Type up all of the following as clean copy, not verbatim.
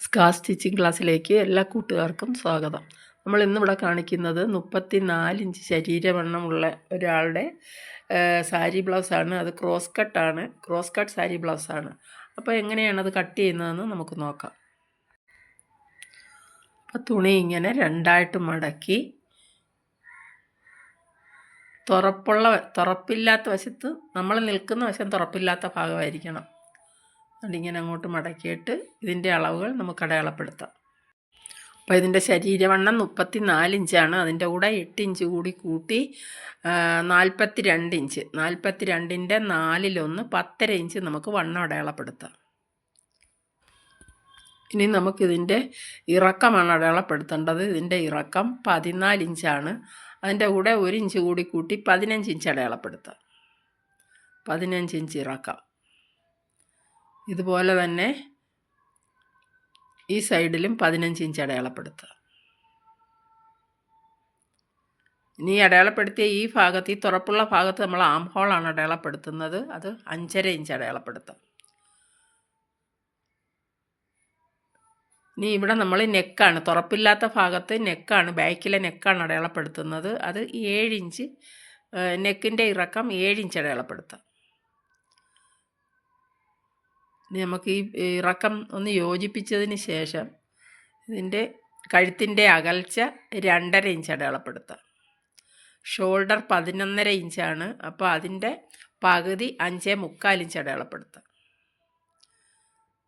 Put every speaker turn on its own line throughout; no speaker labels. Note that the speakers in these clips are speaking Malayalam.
സ്കാർ സ്റ്റിച്ചിങ് ക്ലാസ്സിലേക്ക് എല്ലാ കൂട്ടുകാർക്കും സ്വാഗതം. നമ്മൾ ഇന്നിവിടെ കാണിക്കുന്നത് 34 ഇഞ്ച് ശരീരവണ്ണമുള്ള ഒരാളുടെ സാരി ബ്ലൗസാണ്. അത് ക്രോസ് കട്ട് സാരി ബ്ലൗസാണ്. അപ്പോൾ എങ്ങനെയാണത് കട്ട് ചെയ്യുന്നതെന്ന് നമുക്ക് നോക്കാം. അപ്പോൾ തുണി ഇങ്ങനെ രണ്ടായിട്ട് മടക്കി തുറപ്പില്ലാത്ത വശത്ത്, നമ്മൾ നിൽക്കുന്ന വശം തുറപ്പില്ലാത്ത ഭാഗമായിരിക്കണം. അതിങ്ങനെ അങ്ങോട്ട് മടക്കിയിട്ട് ഇതിൻ്റെ അളവുകൾ നമുക്ക് അടയാളപ്പെടുത്താം. അപ്പോൾ ഇതിൻ്റെ ശരീരവണ്ണം 34 ഇഞ്ചാണ്. അതിൻ്റെ കൂടെ 8 ഇഞ്ച് കൂടി കൂട്ടി 42 ഇഞ്ച്. 42ൻ്റെ 4/1 10.5 ഇഞ്ച് നമുക്ക് വണ്ണം അടയാളപ്പെടുത്താം. ഇനി നമുക്കിതിൻ്റെ ഇറക്കമാണ് അടയാളപ്പെടുത്തേണ്ടത്. ഇതിൻ്റെ ഇറക്കം 14 ഇഞ്ചാണ്. അതിൻ്റെ കൂടെ 1 ഇഞ്ച് കൂടി കൂട്ടി 15 ഇഞ്ച് അടയാളപ്പെടുത്താം. 15 ഇഞ്ച് ഇറക്കം. ഇതുപോലെ തന്നെ ഈ സൈഡിലും 15 ഇഞ്ച് അടയാളപ്പെടുത്തുക. ഇനി അടയാളപ്പെടുത്തിയ ഈ ഭാഗത്ത്, ഈ തുറപ്പുള്ള ഭാഗത്ത് നമ്മൾ ആം ഹോളാണ് അടയാളപ്പെടുത്തുന്നത്. അത് 5.5 ഇഞ്ച് അടയാളപ്പെടുത്താം. ഇനി ഇവിടെ നമ്മൾ നെക്കാണ്, തുറപ്പില്ലാത്ത ഭാഗത്ത് നെക്കാണ്, ബാക്കിലെ നെക്കാണ് അടയാളപ്പെടുത്തുന്നത്. അത് 7 ഇഞ്ച്, നെക്കിൻ്റെ ഇറക്കം 7 ഇഞ്ച് അടയാളപ്പെടുത്താം. നമുക്ക് ഈ ഇറക്കം ഒന്ന് യോജിപ്പിച്ചതിന് ശേഷം ഇതിൻ്റെ കഴുത്തിൻ്റെ അകൽച്ച 2.5 ഇഞ്ച് അടയാളപ്പെടുത്താം. ഷോൾഡർ 11.5 ഇഞ്ചാണ്. അപ്പോൾ അതിൻ്റെ പകുതി 5.25 ഇഞ്ച് അടയാളപ്പെടുത്താം.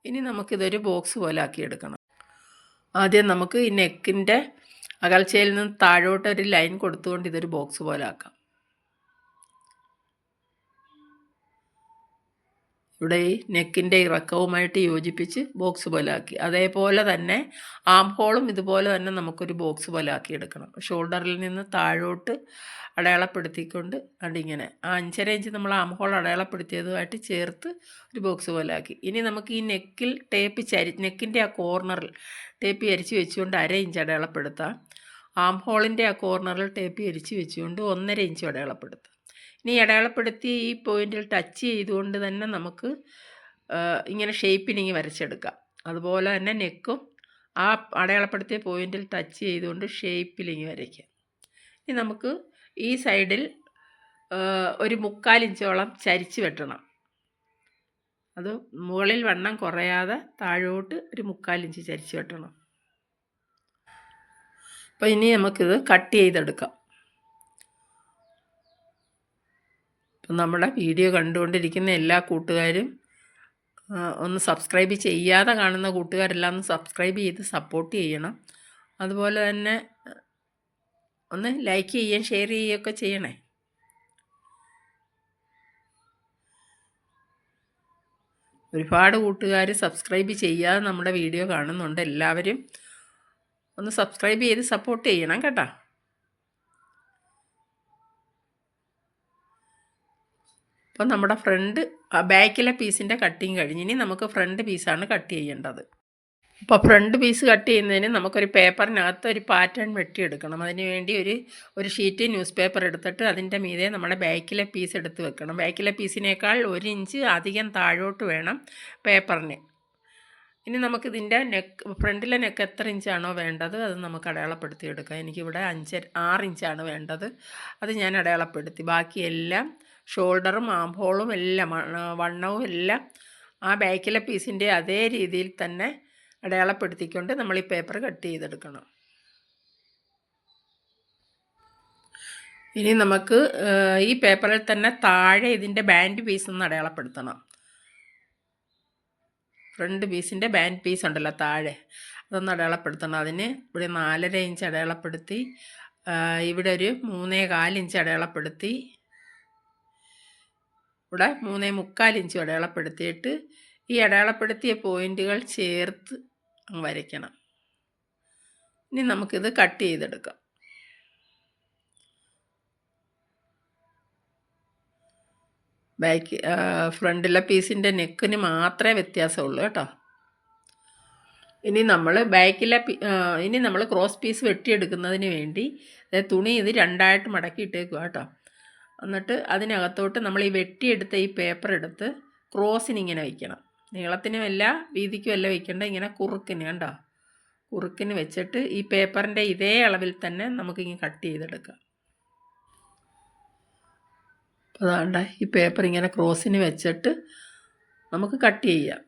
ഇനി നമുക്കിതൊരു ബോക്സ് പോലെ ആക്കിയെടുക്കണം. ആദ്യം നമുക്ക് ഈ നെക്കിൻ്റെ അകൽച്ചയിൽ നിന്ന് താഴോട്ടൊരു ലൈൻ കൊടുത്തുകൊണ്ട് ഇതൊരു ബോക്സ് പോലെ ആക്കാം. ഇവിടെ ഈ നെക്കിൻ്റെ ഇറക്കവുമായിട്ട് യോജിപ്പിച്ച് ബോക്സ് പോലെ ആക്കി. അതേപോലെ തന്നെ ആം ഹോളും ഇതുപോലെ തന്നെ നമുക്കൊരു ബോക്സ് പോലെ ആക്കി എടുക്കണം. ഷോൾഡറിൽ നിന്ന് താഴോട്ട് അടയാളപ്പെടുത്തിക്കൊണ്ട് അതിങ്ങനെ 5.5 ഇഞ്ച് നമ്മൾ ആം ഹോൾ അടയാളപ്പെടുത്തിയതുമായിട്ട് ചേർത്ത് ഒരു ബോക്സ് പോലെ ആക്കി. ഇനി നമുക്ക് ഈ നെക്കിൽ നെക്കിൻ്റെ ആ കോർണറിൽ ടേപ്പ് ചരിച്ച് വെച്ചുകൊണ്ട് 1/2 ഇഞ്ച് അടയാളപ്പെടുത്താം. ആം ഹോളിൻ്റെ ആ കോർണറിൽ ടേപ്പ് ചരിച്ച് വെച്ചുകൊണ്ട് 1.5 ഇഞ്ച് അടയാളപ്പെടുത്താം. ഇനി അടയാളപ്പെടുത്തി ഈ പോയിന്റിൽ ടച്ച് ചെയ്തുകൊണ്ട് തന്നെ നമുക്ക് ഇങ്ങനെ ഷേപ്പിനിങ്ങി വരച്ചെടുക്കാം. അതുപോലെ തന്നെ നെക്കും ആ അടയാളപ്പെടുത്തിയ പോയിന്റിൽ ടച്ച് ചെയ്തുകൊണ്ട് ഷേപ്പിലിങ്ങി വരയ്ക്കാം. ഇനി നമുക്ക് ഈ സൈഡിൽ ഒരു 3/4 ഇഞ്ചോളം ചരിച്ച് വെട്ടണം. അത് മുകളിൽ വണ്ണം കുറയാതെ താഴോട്ട് ഒരു 3/4 ഇഞ്ച് ചരിച്ച് വെട്ടണം. അപ്പോൾ ഇനി നമുക്കിത് കട്ട് ചെയ്തെടുക്കാം. അപ്പം നമ്മുടെ വീഡിയോ കണ്ടുകൊണ്ടിരിക്കുന്ന എല്ലാ കൂട്ടുകാരും ഒന്ന് സബ്സ്ക്രൈബ് ചെയ്യാതെ കാണുന്ന കൂട്ടുകാരെല്ലാം ഒന്ന് സബ്സ്ക്രൈബ് ചെയ്ത് സപ്പോർട്ട് ചെയ്യണം. അതുപോലെ തന്നെ ഒന്ന് ലൈക്ക് ചെയ്യുകയും ഷെയർ ചെയ്യുകയൊക്കെ ചെയ്യണേ. ഒരുപാട് കൂട്ടുകാർ സബ്സ്ക്രൈബ് ചെയ്യാതെ നമ്മുടെ വീഡിയോ കാണുന്നുണ്ട്. എല്ലാവരും ഒന്ന് സബ്സ്ക്രൈബ് ചെയ്ത് സപ്പോർട്ട് ചെയ്യണം കേട്ടോ. അപ്പോൾ നമ്മുടെ ബാക്കിലെ പീസിൻ്റെ കട്ടിങ് കഴിഞ്ഞ് ഇനി നമുക്ക് ഫ്രണ്ട് പീസാണ് കട്ട് ചെയ്യേണ്ടത്. അപ്പോൾ ഫ്രണ്ട് പീസ് കട്ട് ചെയ്യുന്നതിന് നമുക്കൊരു പേപ്പറിനകത്ത് ഒരു പാറ്റേൺ വെട്ടിയെടുക്കണം. അതിന് വേണ്ടി ഒരു ഷീറ്റ് ന്യൂസ് പേപ്പർ എടുത്തിട്ട് അതിൻ്റെ മീതെ നമ്മുടെ ബാക്കിലെ പീസ് എടുത്ത് വെക്കണം. ബാക്കിലെ പീസിനേക്കാൾ 1 ഇഞ്ച് അധികം താഴോട്ട് വേണം പേപ്പറിന്. ഇനി നമുക്കിതിൻ്റെ ഫ്രണ്ടിലെ നെക്ക് എത്ര ഇഞ്ചാണോ വേണ്ടത് അത് നമുക്ക് അടയാളപ്പെടുത്തി എടുക്കാം. എനിക്കിവിടെ 6 ഇഞ്ചാണ് വേണ്ടത്. അത് ഞാൻ അടയാളപ്പെടുത്തി. ബാക്കിയെല്ലാം ഷോൾഡറും ആം ഹോളും എല്ലാം വണ്ണവും എല്ലാം ആ ബാക്കിലെ പീസിൻ്റെ അതേ രീതിയിൽ തന്നെ അടയാളപ്പെടുത്തിക്കൊണ്ട് നമ്മൾ ഈ പേപ്പർ കട്ട് ചെയ്തെടുക്കണം. ഇനി നമുക്ക് ഈ പേപ്പറിൽ തന്നെ താഴെ ഇതിൻ്റെ ബാൻഡ് പീസ് ഒന്ന് അടയാളപ്പെടുത്തണം. ഫ്രണ്ട് പീസിൻ്റെ ബാൻഡ് പീസ് ഉണ്ടല്ലോ താഴെ, അതൊന്ന് അടയാളപ്പെടുത്തണം. അതിന് ഇവിടെ 4.5 ഇഞ്ച് അടയാളപ്പെടുത്തി, ഇവിടെ ഒരു 3.25 ഇഞ്ച് അടയാളപ്പെടുത്തി, ഇവിടെ 3.25 ഇഞ്ച് അടയാളപ്പെടുത്തിയിട്ട് ഈ അടയാളപ്പെടുത്തിയ പോയിന്റുകൾ ചേർത്ത് വരയ്ക്കണം. ഇനി നമുക്കിത് കട്ട് ചെയ്തെടുക്കാം. ഫ്രണ്ടിലെ പീസിൻ്റെ നെക്കിന് മാത്രമേ വ്യത്യാസമുള്ളൂ കേട്ടോ. ഇനി നമ്മൾ ക്രോസ് പീസ് വെട്ടിയെടുക്കുന്നതിന് വേണ്ടി തുണി ഇത് രണ്ടായിട്ട് മടക്കിയിട്ടേക്കുക കേട്ടോ. എന്നിട്ട് അതിനകത്തോട്ട് നമ്മൾ ഈ വെട്ടിയെടുത്ത ഈ പേപ്പർ എടുത്ത് ക്രോസിനിങ്ങനെ വയ്ക്കണം. നീളത്തിനുമല്ല വീതിക്കുമല്ല വയ്ക്കേണ്ട, ഇങ്ങനെ കുറുക്കിന്, കണ്ടോ, കുറുക്കിന് വെച്ചിട്ട് ഈ പേപ്പറിൻ്റെ ഇതേ അളവിൽ തന്നെ നമുക്കിങ്ങനെ കട്ട് ചെയ്തെടുക്കാം. അപ്പോൾ അതാണ്ട ഈ പേപ്പർ ഇങ്ങനെ ക്രോസിന് വെച്ചിട്ട് നമുക്ക് കട്ട് ചെയ്യാം.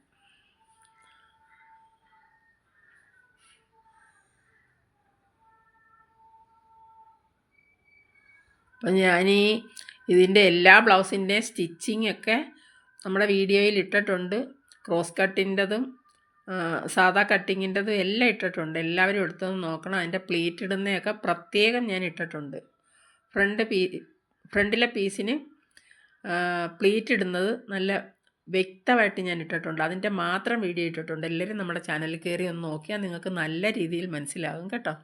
അപ്പം ഞാനീ ഇതിൻ്റെ എല്ലാ ബ്ലൗസിൻ്റെയും സ്റ്റിച്ചിങ് ഒക്കെ നമ്മുടെ വീഡിയോയിൽ ഇട്ടിട്ടുണ്ട്. ക്രോസ് കട്ടിൻ്റെതും സാധാ കട്ടിങ്ങിൻ്റെതും എല്ലാം ഇട്ടിട്ടുണ്ട്. എല്ലാവരും എടുത്തൊന്ന് നോക്കണം. അതിൻ്റെ പ്ലീറ്റ് ഇടുന്നതൊക്കെ പ്രത്യേകം ഞാൻ ഇട്ടിട്ടുണ്ട്. ഫ്രണ്ടിലെ പീസിന് പ്ലീറ്റ് ഇടുന്നത് നല്ല വ്യക്തമായിട്ട് ഞാൻ ഇട്ടിട്ടുണ്ട്. അതിൻ്റെ മാത്രം വീഡിയോ ഇട്ടിട്ടുണ്ട്. എല്ലാവരും നമ്മുടെ ചാനലിൽ കയറി ഒന്ന് നോക്കിയാൽ നിങ്ങൾക്ക് നല്ല രീതിയിൽ മനസ്സിലാകും കേട്ടോ.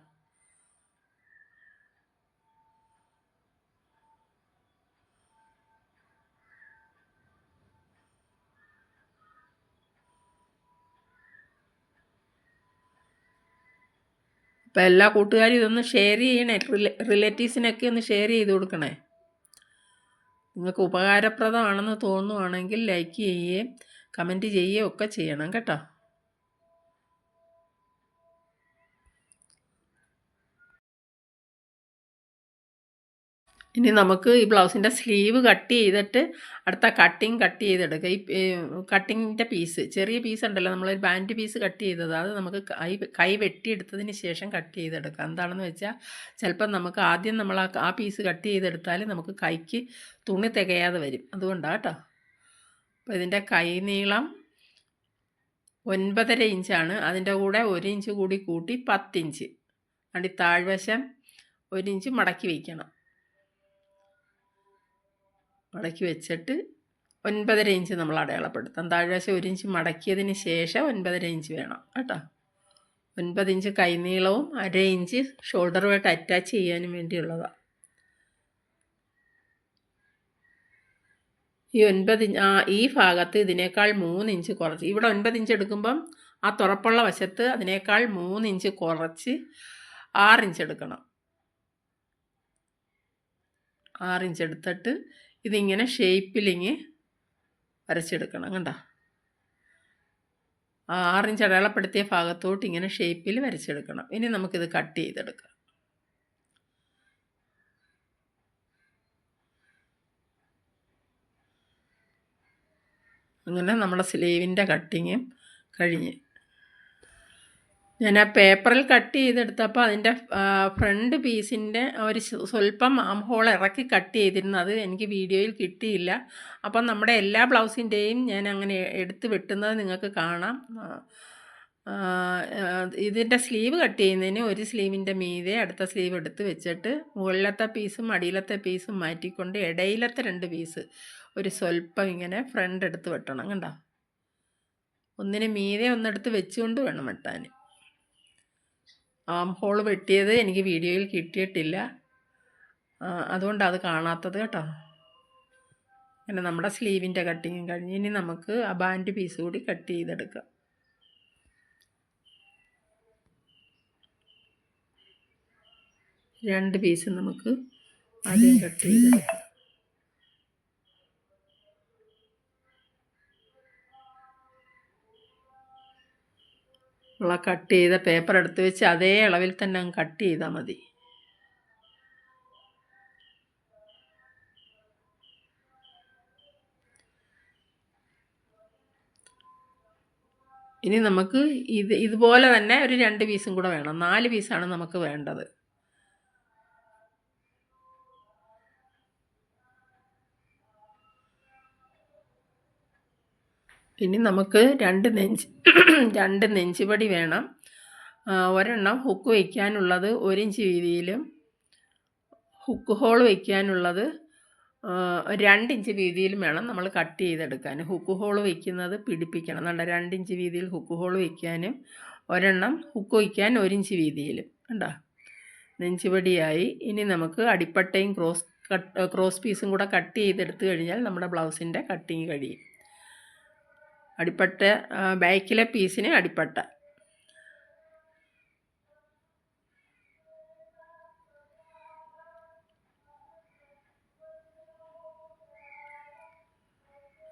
അപ്പോൾ എല്ലാ കൂട്ടുകാരും ഇതൊന്ന് ഷെയർ ചെയ്യണേ, റിലേറ്റീവ്സിനൊക്കെ ഒന്ന് ഷെയർ ചെയ്ത് കൊടുക്കണേ. നിങ്ങൾക്ക് ഉപകാരപ്രദമാണെന്ന് തോന്നുവാണെങ്കിൽ ലൈക്ക് ചെയ്യുകയും കമൻറ്റ് ചെയ്യുകയും ഒക്കെ ചെയ്യണം കേട്ടോ. ഇനി നമുക്ക് ഈ ബ്ലൗസിൻ്റെ സ്ലീവ് കട്ട് ചെയ്തിട്ട് അടുത്ത കട്ട് ചെയ്തെടുക്കുക. ഈ കട്ടിങ്ങിൻ്റെ പീസ്, ചെറിയ പീസ് ഉണ്ടല്ലോ, നമ്മളൊരു ബാൻഡ് പീസ് കട്ട് ചെയ്തത്, അത് നമുക്ക് കൈ വെട്ടിയെടുത്തതിന് ശേഷം കട്ട് ചെയ്തെടുക്കാം. എന്താണെന്ന് വെച്ചാൽ ചിലപ്പം നമുക്ക് ആദ്യം നമ്മൾ ആ പീസ് കട്ട് ചെയ്തെടുത്താൽ നമുക്ക് കൈക്ക് തുണി തികയാതെ വരും. അതുകൊണ്ടാണ് കേട്ടോ. അപ്പോൾ ഇതിൻ്റെ കൈ നീളം 9.5 ഇഞ്ചാണ്. അതിൻ്റെ കൂടെ 1 ഇഞ്ച് കൂടി കൂട്ടി 10 ഇഞ്ച്. അടി താഴ്വശം 1 ഇഞ്ച് മടക്കി വയ്ക്കണം. മടക്കി വെച്ചിട്ട് 9.5 ഇഞ്ച് നമ്മൾ അടയാളപ്പെടുത്താം. താഴ്വശം 1 ഇഞ്ച് മടക്കിയതിന് ശേഷം 9.5 ഇഞ്ച് വേണം കേട്ടോ. 9 ഇഞ്ച് കൈനീളവും 1/2 ഇഞ്ച് ഷോൾഡറുമായിട്ട് അറ്റാച്ച് ചെയ്യാനും വേണ്ടിയുള്ളതാണ്. ഈ 9 ഇഞ്ച് ഈ ഭാഗത്ത് ഇതിനേക്കാൾ 3 ഇഞ്ച് കുറച്ച്, ഇവിടെ 9 ഇഞ്ച് എടുക്കുമ്പം ആ തുറപ്പുള്ള വശത്ത് അതിനേക്കാൾ 3 ഇഞ്ച് കുറച്ച് 6 ഇഞ്ച് എടുക്കണം. 6 ഇഞ്ച് എടുത്തിട്ട് ഇതിങ്ങനെ ഷേപ്പിലിങ്ങ് വരച്ചെടുക്കണം. കണ്ടോ, 6 ഇഞ്ച് അടയാളപ്പെടുത്തിയ ഭാഗത്തോട്ട് ഇങ്ങനെ ഷേപ്പിൽ വരച്ചെടുക്കണം. ഇനി നമുക്കിത് കട്ട് ചെയ്തെടുക്കാം. അങ്ങനെ നമ്മുടെ സ്ലീവിൻ്റെ കട്ടിങ്ങും കഴിഞ്ഞ്. ഞാൻ ആ പേപ്പറിൽ കട്ട് ചെയ്തെടുത്തപ്പോൾ അതിൻ്റെ ഫ്രണ്ട് പീസിൻ്റെ ഒരു സ്വല്പം ആം ഹോൾ ഇറക്കി കട്ട് ചെയ്തിരുന്നത് എനിക്ക് വീഡിയോയിൽ കിട്ടിയില്ല. അപ്പം നമ്മുടെ എല്ലാ ബ്ലൗസിൻ്റെയും ഞാൻ അങ്ങനെ എടുത്ത് വെട്ടുന്നത് നിങ്ങൾക്ക് കാണാം. ഇതിൻ്റെ സ്ലീവ് കട്ട് ചെയ്യുന്നതിന് ഒരു സ്ലീവിൻ്റെ മീതെ അടുത്ത സ്ലീവ് എടുത്ത് വെച്ചിട്ട് മുകളിലത്തെ പീസും അടിയിലത്തെ പീസും മാറ്റിക്കൊണ്ട് ഇടയിലത്തെ 2 പീസ് ഒരു സ്വല്പം ഇങ്ങനെ ഫ്രണ്ട് എടുത്ത് വെട്ടണം. കണ്ടോ, ഒന്നിന് മീതെ ഒന്നെടുത്ത് വെച്ചുകൊണ്ട് വേണം വെട്ടാൻ. ആം ഹോൾ വെട്ടിയത് എനിക്ക് വീഡിയോയിൽ കിട്ടിയിട്ടില്ല, അതുകൊണ്ടാണ് അത് കാണാത്തത് കേട്ടോ. അങ്ങനെ നമ്മുടെ സ്ലീവിൻ്റെ കട്ടിങ്ങും കഴിഞ്ഞ് ഇനി നമുക്ക് ആ ബാൻഡ് പീസ് കൂടി കട്ട് ചെയ്തെടുക്കാം. രണ്ട് പീസ് നമുക്ക് ആദ്യം കട്ട് ചെയ്തെടുക്കാം. കട്ട് ചെയ്ത പേപ്പർ എടുത്ത് വെച്ച് അതേ അളവിൽ തന്നെ അങ്ങ് കട്ട് ചെയ്താൽ മതി. ഇനി നമുക്ക് ഇതുപോലെ തന്നെ ഒരു 2 പീസും കൂടെ വേണം. 4 പീസാണ് നമുക്ക് വേണ്ടത്. ഇനി നമുക്ക് 2 നെഞ്ചുപടി വേണം. ഒരെണ്ണം ഹുക്ക് വയ്ക്കാനുള്ളത് 1 ഇഞ്ച് വീതിയിലും ഹുക്ക് ഹോൾ വയ്ക്കാനുള്ളത് 2 ഇഞ്ച് വീതിയിലും വേണം നമ്മൾ കട്ട് ചെയ്തെടുക്കാൻ. ഹുക്ക് ഹോൾ വയ്ക്കുന്നത് പിടിപ്പിക്കണം. നല്ല 2 ഇഞ്ച് വീതിയിൽ ഹുക്ക് ഹോൾ വയ്ക്കാനും ഒരെണ്ണം ഹുക്ക് വയ്ക്കാൻ 1 ഇഞ്ച് വീതിയിലും. കണ്ടോ, നെഞ്ചുപടിയായി. ഇനി നമുക്ക് അടിപ്പട്ടയും ക്രോസ് പീസും കൂടെ കട്ട് ചെയ്തെടുത്ത് കഴിഞ്ഞാൽ നമ്മുടെ ബ്ലൗസിൻ്റെ കട്ടിങ് കഴിയും. അടിപ്പട്ട ബാക്കിലെ പീസിന് അടിപ്പട്ട.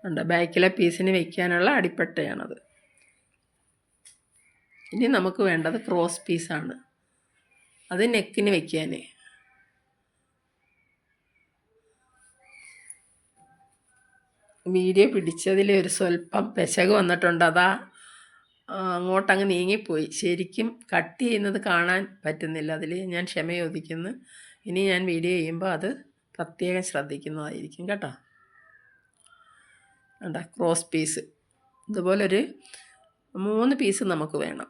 ഉണ്ട്, ബാക്കിലെ പീസിന് വയ്ക്കാനുള്ള അടിപ്പട്ടയാണത്. ഇനി നമുക്ക് വേണ്ടത് ക്രോസ് പീസാണ്, അത് നെക്കിന് വയ്ക്കാൻ. വീഡിയോ പിടിച്ചതിൽ ഒരു സ്വല്പം പെശക് വന്നിട്ടുണ്ട്, അതാ അങ്ങോട്ടങ്ങ് നീങ്ങിപ്പോയി. ശരിക്കും കട്ട് ചെയ്യുന്നത് കാണാൻ പറ്റുന്നില്ല, അതിൽ ഞാൻ ക്ഷമ ചോദിക്കുന്നു. ഇനി ഞാൻ വീഡിയോ ചെയ്യുമ്പോൾ അത് പ്രത്യേകം ശ്രദ്ധിക്കുന്നതായിരിക്കും കേട്ടോ. കണ്ടോ, ക്രോസ് പീസ് ഇതുപോലൊരു 3 പീസ് നമുക്ക് വേണം.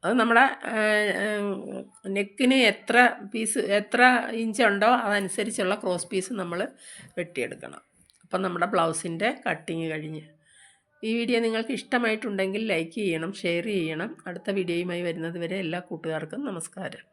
അത് നമ്മുടെ നെക്കിന് എത്ര ഇഞ്ചുണ്ടോ അതനുസരിച്ചുള്ള ക്രോസ് പീസ് നമ്മൾ വെട്ടിയെടുക്കണം. അപ്പം നമ്മുടെ ബ്ലൗസിൻ്റെ കട്ടിങ് കഴിഞ്ഞ്. ഈ വീഡിയോ നിങ്ങൾക്ക് ഇഷ്ടമായിട്ടുണ്ടെങ്കിൽ ലൈക്ക് ചെയ്യണം, ഷെയർ ചെയ്യണം. അടുത്ത വീഡിയോയുമായി വരുന്നത് വരെ എല്ലാ കൂട്ടുകാർക്കും നമസ്കാരം.